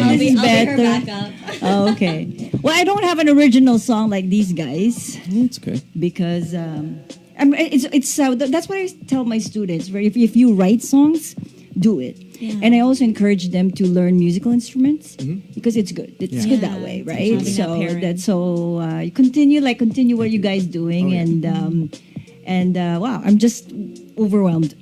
I'll be her Better. backup. Oh, okay. Well, I don't have an original song like these guys That's okay. because that's what I tell my students. Where if you write songs, do it. Yeah. And I also encourage them to learn musical instruments because it's good. It's good that way, right? having that So pairing. that's so you continue what you guys doing and wow, I'm just overwhelmed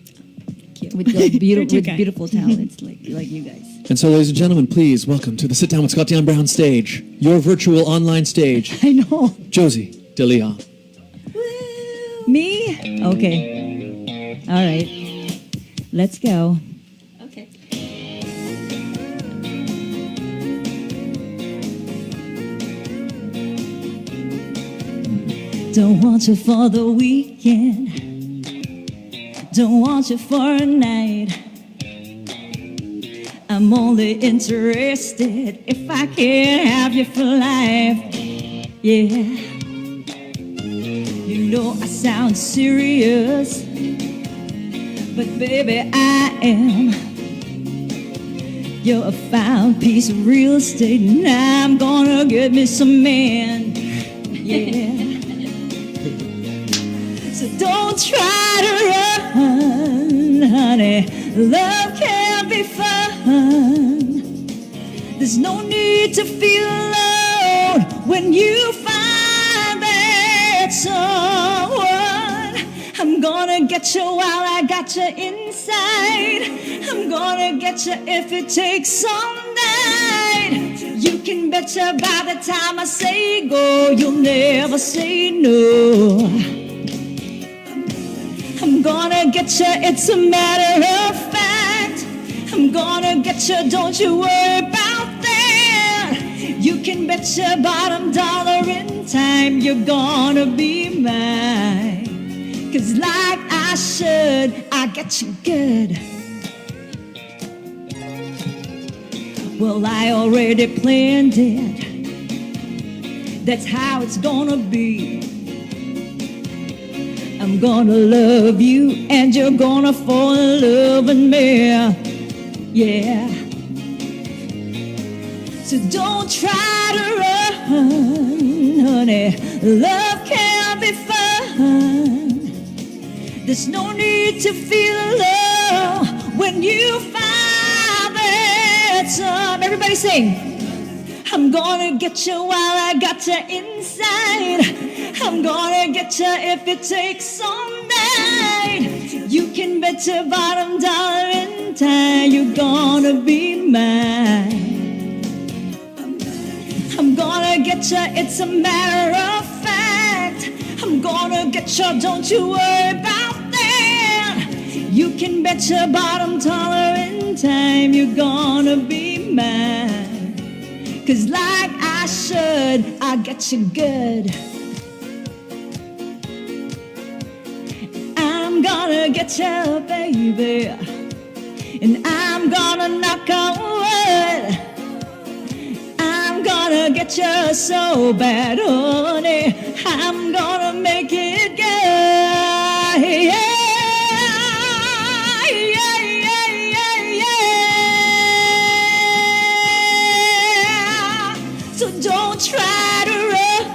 with beautiful talents like you guys. And so, ladies and gentlemen, please welcome to the Sit Down with Scott Dion Brown stage, your virtual online stage, I know. Josie DeLeon. Me? Okay. All right. Let's go. Okay. Don't want you for the weekend. Don't want you for a night. I'm only interested if I can have you for life. Yeah. You know I sound serious, but baby I am. You're a fine piece of real estate, and I'm gonna get me some man. Yeah. So don't try to run, honey. Love can be fun. There's no need to feel alone when you find that someone. I'm gonna get you while I got you inside. I'm gonna get you if it takes some night. You can bet you by the time I say go, you'll never say no. I'm gonna get you, it's a matter of fact. I'm gonna get you, don't you worry about that. You can bet your bottom dollar in time you're gonna be mine. 'Cause like I should, I get you good. Well, I already planned it. That's how it's gonna be. I'm gonna love you and you're gonna fall in love with me. Yeah. So don't try to run, honey. Love can be fun. There's no need to feel alone when you find that some. Everybody sing. I'm gonna get you while I got you inside. I'm gonna get you if it takes some night. You can bet your bottom dollar in time you're gonna be mine. I'm gonna get you, it's a matter of fact. I'm gonna get you, don't you worry about that. You can bet your bottom dollar in time you're gonna be mine. 'Cause like I should, I get you good. I'm gonna get you, baby. And I'm gonna knock on wood. I'm gonna get you so bad, honey. I'm gonna make it good. Yeah. Try to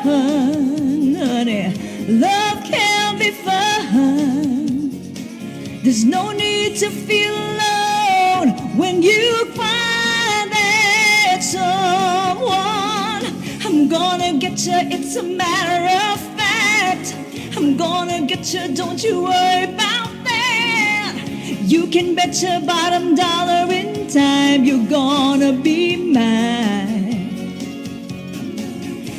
run, honey. Love can be fun. There's no need to feel alone when you find that someone. I'm gonna get you, it's a matter of fact. I'm gonna get you, don't you worry about that. You can bet your bottom dollar in time you're gonna be mine.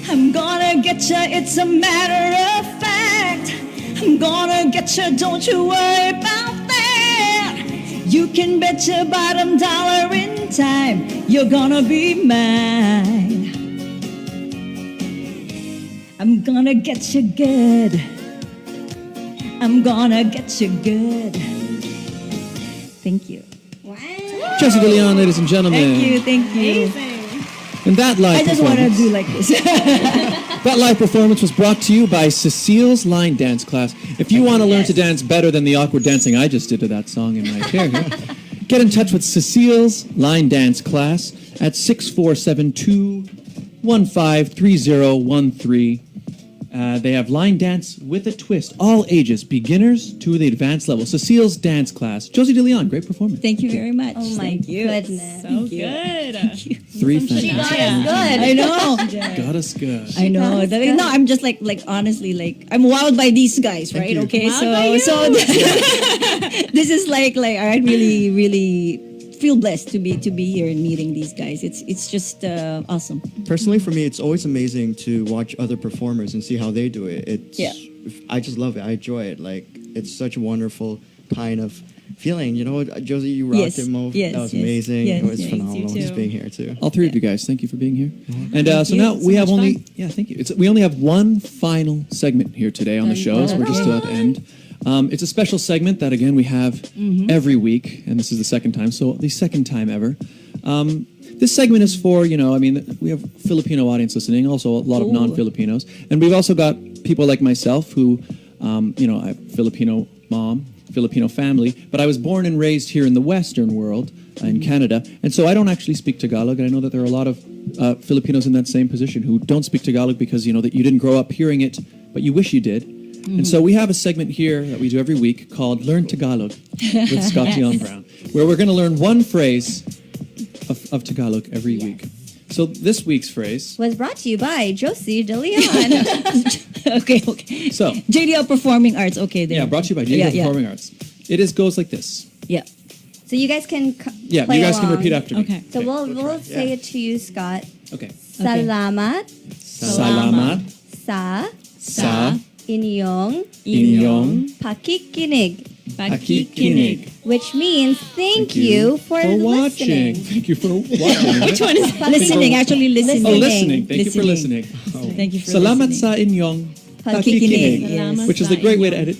I'm gonna get you, it's a matter of fact. I'm gonna get you, don't you worry about that. You can bet your bottom dollar in time you're gonna be mine. I'm gonna get you good. I'm gonna get you good. Thank you. Wow. Josie De Leon, ladies and gentlemen. Thank you. And that live I just want to performance- do like this. That live performance was brought to you by Cecile's Line Dance Class. If you want to learn to dance better than the awkward dancing I just did to that song in my chair here, get in touch with Cecile's Line Dance Class at 6472-153013. They have line dance with a twist, all ages, beginners to the advanced level. Cecile's Dance Class. Josie De Leon, great performance. Thank you very much. Oh my Thank you. goodness. So good. Three She got fantastic. us good. I know. Got us good. I know. No, I'm just like honestly, like I'm wowed by these guys, right? you. Okay, Wowed by you. so this is like I really feel blessed to be here and meeting these guys. It's just awesome. Personally, for me, it's always amazing to watch other performers and see how they do it. It's Yeah. I just love it. I enjoy it. Like it's such a wonderful kind of feeling. You know, Josie, you rocked Yes, it, Mo. yes, That was yes, amazing. yes, It was yes. phenomenal Thanks, you just too. being here too. All three of you guys, thank you for being here. And so you. now It's we so have much only fun. thank you. We only have one final segment here today on the show, so we're just about to end. It's a special segment that again we have every week, and this is the second time, so the second time ever. This segment is for, we have Filipino audience listening, also a lot of non-Filipinos, and we've also got people like myself who, I have Filipino mom, Filipino family, but I was born and raised here in the Western world, in Canada, and so I don't actually speak Tagalog, and I know that there are a lot of Filipinos in that same position who don't speak Tagalog because, that you didn't grow up hearing it, but you wish you did. And so we have a segment here that we do every week called Learn Tagalog with Scott Dion Brown, where we're going to learn one phrase of Tagalog every week. So this week's phrase Was brought to you by Josie De Leon. Okay. So JDL Performing Arts. Okay, there. yeah, brought to you by JDL Performing Arts. It goes like this. Yeah. So you guys can Yeah, play you guys can along. repeat after me. Okay. So we'll say it to you, Scott. Okay. Salamat Salamat sa sa inyong inyong pakikinig, pakikinig. which means thank you for watching. listening. Thank you for watching. Which one is listening? Actually, listening. Oh, listening. Thank you for listening. Thank you for Salamat listening. sa inyong Pakikinig. pakikinig, Yes. which is a great way to edit.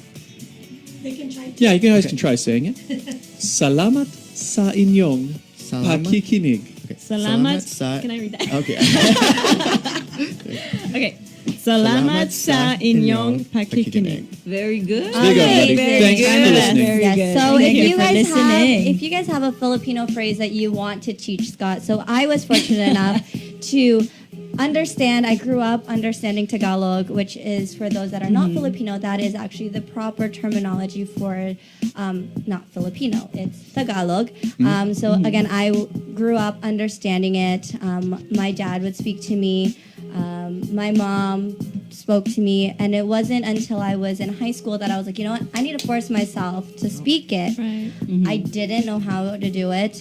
Yeah, you guys can try saying it. Salamat sa inyong Salamat. pakikinig. Okay. Salamat sa. Can I read that? Okay. Okay. Salamat sa inyong pakikinig. Very good. There you go, everybody. Very Thanks good. for listening. Very Yes. good. So Thank if you you for guys listening. if you guys have a Filipino phrase that you want to teach Scott, so I was fortunate enough to understand. I grew up understanding Tagalog, which is for those that are not Filipino. That is actually the proper terminology for not Filipino. It's Tagalog. So again, I grew up understanding it. My dad would speak to me. My mom spoke to me, and it wasn't until I was in high school that I was like, you know what, I need to force myself to speak it. Right. I didn't know how to do it,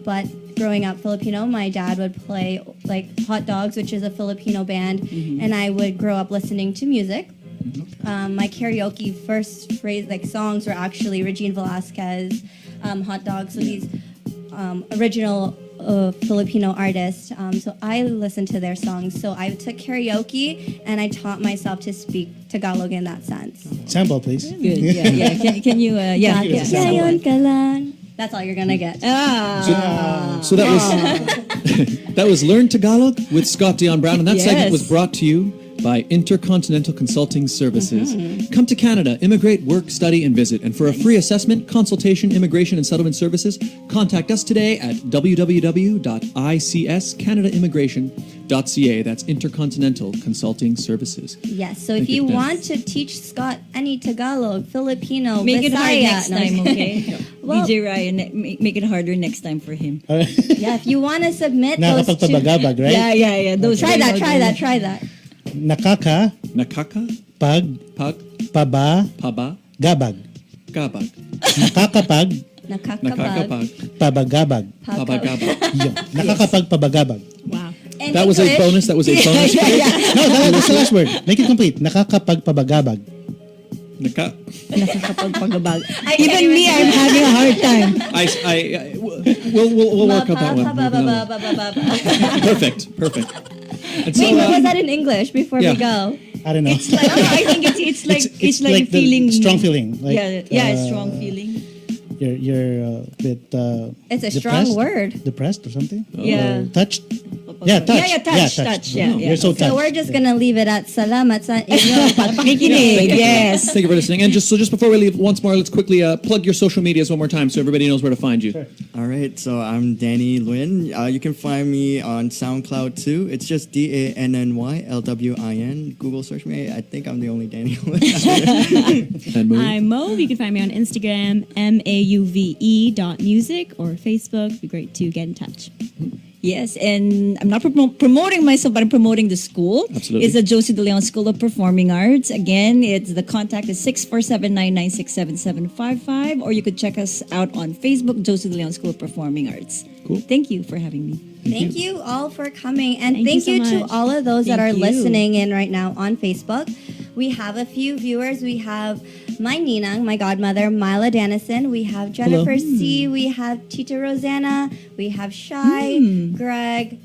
but growing up Filipino, my dad would play like Hot Dogs, which is a Filipino band, and I would grow up listening to music. My karaoke first phrase, like songs, were actually Regine Velasquez, Hot Dogs, so these original Filipino artists. So I listened to their songs. So I took karaoke and I taught myself to speak Tagalog in that sense. Sample, please. Good. Yeah. Can you? Ngayon ka lang. That's all you're gonna get. So that was that was Learn Tagalog with Scott Dion Brown, and that segment was brought to you by Intercontinental Consulting Services. Come to Canada, immigrate, work, study, and visit. And for a free assessment, consultation, immigration, and settlement services, contact us today at www.icscanadaimmigration.ca. That's Intercontinental Consulting Services. Yes. So Thank if you you, want to teach Scott any Tagalog, Filipino, Make it hard Bisaya, next time, okay? Well- DJ Ryan, make it harder next time for him. Yeah, if you want to submit those two, Nakakapagpabagabag, right? Yeah. Those try that. Nakaka Nakaka, pag pag, paba paba, gabag. gabag. Nakakapag Nakakapag, pabagabag. pabagabag. Yun. Nakakapag pabagabag. Wow. In That was a English- bonus. That was a bonus. No, that's the last word. Make it complete. Nakakapag pabagabag. Naka, Nakakapagpagabag. Even me, I'm having a hard time. we'll work on that one. Perfect. And so, Wait, what was that in English before yeah. we go? I don't know. I think it's like It's like the feeling strong feeling. Like, strong feeling. You're a bit It's a strong depressed? word. Depressed or something? Yeah. Or touched? Yeah, touched. Touch. Yeah. You're so touched. So we're just gonna leave it at salamat sa inyong Pakikinig. Yes. thank you for listening. And just before we leave, once more, let's quickly plug your social medias one more time so everybody knows where to find you. Sure. All right, so I'm Danny Nguyen. You can find me on SoundCloud too. It's just DANNYLWIN. Google search me. I think I'm the only Danny Nguyen. And Mo. I'm Mauve. You can find me on Instagram, MAUVE.music, or Facebook. It'd be great to get in touch. Yes, and I'm not promoting myself, but I'm promoting the school. Absolutely. It's the Josie De Leon School of Performing Arts. Again, the contact is 647-996-7755, or you could check us out on Facebook, Josie De Leon School of Performing Arts. Cool. Thank you for having me. Thank you all for coming, and Thank you thank you, so to much. all of those that Thank are you. listening in right now on Facebook. We have a few viewers. We have my ninang, my godmother, Myla Dennison. We have Jennifer C. We have Tita Rosanna. We have Shai, Greg,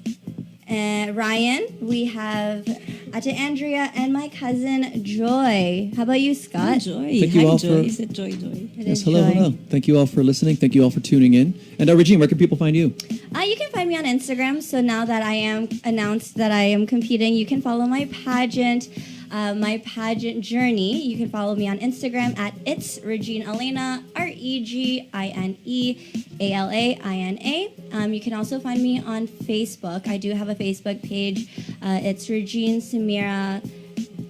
Ryan. We have Ate Andrea and my cousin Joy. How about you, Scott? Joy. Thank you all Joy. for- Is it Joy? Joy. It Yes, is hello, Joy. hello. Thank you all for listening. Thank you all for tuning in. And Regine, where can people find you? You can find me on Instagram. So now that I am announced that I am competing, you can follow my pageant journey. You can follow me on Instagram at It's Regine Alaina, RegineAlaina. You can also find me on Facebook. I do have a Facebook page. It's Regine Samira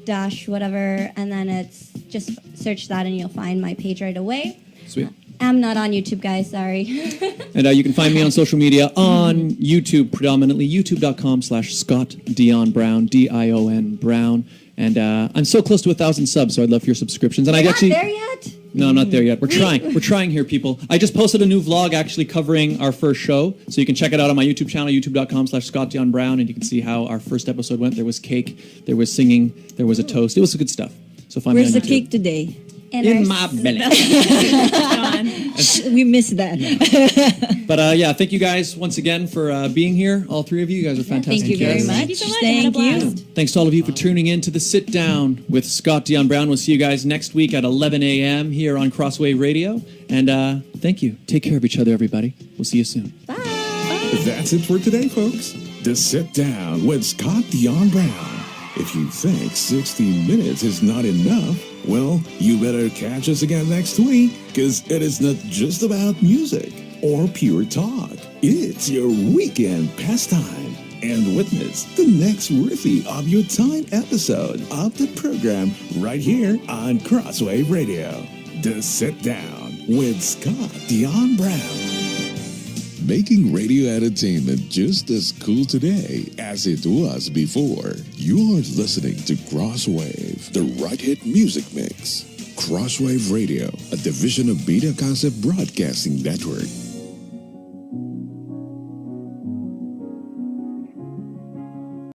dash whatever, and then it's just search that and you'll find my page right away. Sweet. I'm not on YouTube, guys. Sorry. And you can find me on social media on YouTube, predominantly youtube.com/Scott Dion Brown, Dion Brown. And I'm so close to 1,000 subs, so I'd love your subscriptions. And You're I not actually there yet? no, I'm not there yet. We're trying. We're trying here, people. I just posted a new vlog actually covering our first show, so you can check it out on my YouTube channel, youtube.com/Scott Dion Brown, and you can see how our first episode went. There was cake, there was singing, there was a toast. It was good stuff. So find Where's me the on YouTube. cake today? In my belly. We missed that. But yeah, thank you guys once again for being here. All three of you guys are fantastic. Thank you very guys. much. Thank you so much. I had a Thank you. blast. Thanks to all of you for tuning in to the Sit Down with Scott Dion Brown. We'll see you guys next week at 11 a.m. here on Crosswave Radio. And thank you. Take care of each other, everybody. We'll see you soon. That's it for today, folks. The Sit Down with Scott Dion Brown. If you think 60 minutes is not enough, well, you better catch us again next week, because it is not just about music or pure talk. It's your weekend pastime. And witness the next worthy of your time episode of the program right here on Crosswave Radio. The Sit Down with Scott Dion Brown. Making radio entertainment just as cool today as it was before. You're listening to Crosswave, the right hit music mix. Crosswave Radio, a division of Beta Concept Broadcasting Network.